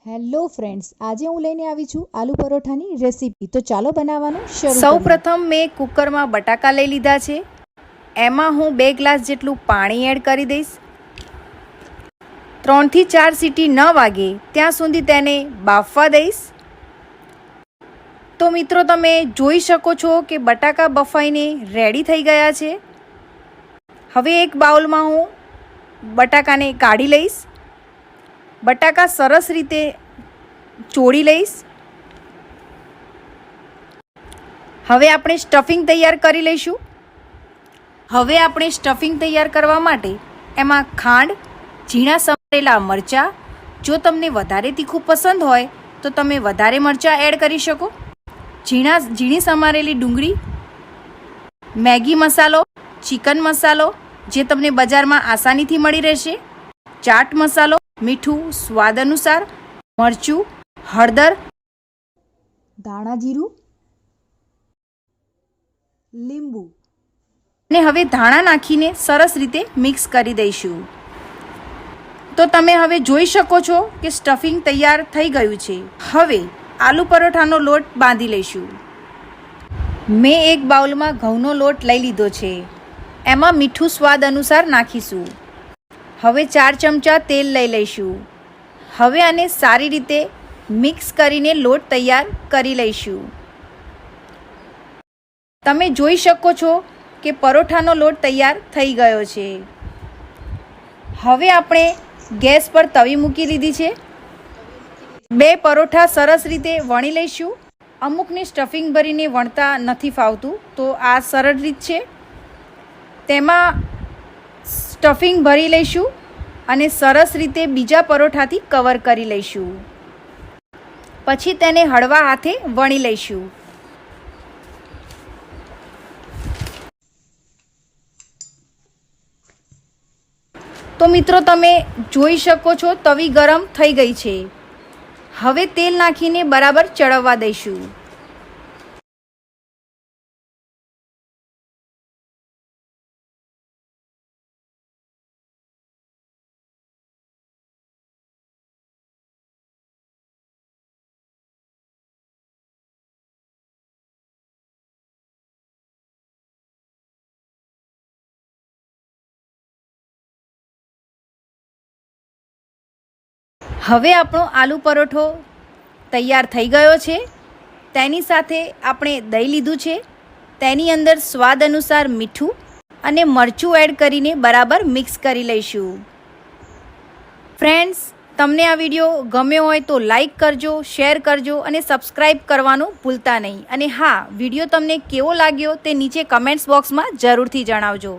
Hello friends, આજે હું લઈને આવી છું આલુ પરોઠાની રેસીપી। તો ચાલો બનાવવાનું શરૂ કરીએ। સૌપ્રથમ મેં કુકરમાં બટાકા લઈ લીધા છે। એમાં હું 2 ગ્લાસ જેટલું પાણી એડ કરી દઈશ। 3 થી 4 સીટી ન વાગે ત્યાં સુધી તેને બાફવા દઈશ। તો મિત્રો, તમે જોઈ શકો છો કે બટાકા બફાઈને રેડી થઈ ગયા છે। હવે એક બાઉલમાં હું બટાકાને કાઢી લઈશ। બટાકા સરસ રીતે ચોળી લઈશ। હવે આપણે સ્ટફિંગ તૈયાર કરી લઈશું। હવે આપણે સ્ટફિંગ તૈયાર કરવા માટે એમાં ખાંડ, ઝીણા સમારેલા મરચાં, જો તમને વધારે તીખું પસંદ હોય તો તમે વધારે મરચાં એડ કરી શકો, ઝીણી સમારેલી ડુંગળી, મેગી મસાલો, ચિકન મસાલો જે તમને બજારમાં આસાનીથી મળી રહેશે, ચાટ મસાલો, મીઠું સ્વાદ અનુસાર, મરચું, હળદર, ધાણા જીરું, લીંબુ અને હવે ધાણા નાખીને સરસ રીતે મિક્સ કરી દઈશું। તો તમે હવે જોઈ શકો છો કે સ્ટફિંગ તૈયાર થઈ ગયું છે। હવે આલુ પરોઠાનો લોટ બાંધી લઈશું। મેં એક બાઉલમાં ઘઉંનો લોટ લઈ લીધો છે। એમાં મીઠું સ્વાદ અનુસાર નાખીશું। હવે 4 ચમચા તેલ લઈ લઈશું। હવે આને સારી રીતે મિક્સ કરીને લોટ તૈયાર કરી લઈશું। તમે જોઈ શકો છો કે પરોઠાનો લોટ તૈયાર થઈ ગયો છે। હવે આપણે ગેસ પર તવી મૂકી લીધી છે। 2 પરોઠા સરસ રીતે વણી લઈશું। અમુકને સ્ટફિંગ ભરીને વણતા નથી ફાવતું, તો આ સરળ રીત છે। તેમાં સ્ટફિંગ ભરી લઈશું અને સરસ રીતે બીજા પરોઠાથી કવર કરી લઈશું। પછી તેને હળવા હાથે વણી લઈશું। તો મિત્રો, તમે જોઈ શકો છો તવી ગરમ થઈ ગઈ છે। હવે તેલ નાખીને બરાબર ચડવવા દઈશું। હવે આપણો આલુ પરોઠો તૈયાર થઈ ગયો છે। તેની સાથે આપણે દહીં લીધું છે। તેની અંદર સ્વાદ અનુસાર મીઠું અને મરચું એડ કરીને બરાબર મિક્સ કરી લઈશું। ફ્રેન્ડ્સ, તમને આ વિડીયો ગમ્યો હોય તો લાઈક કરજો, શેર કરજો અને સબસ્ક્રાઈબ કરવાનું ભૂલતા નહીં। અને હા, વિડીયો તમને કેવો લાગ્યો તે નીચે કમેન્ટ્સ બોક્સમાં જરૂરથી જણાવજો।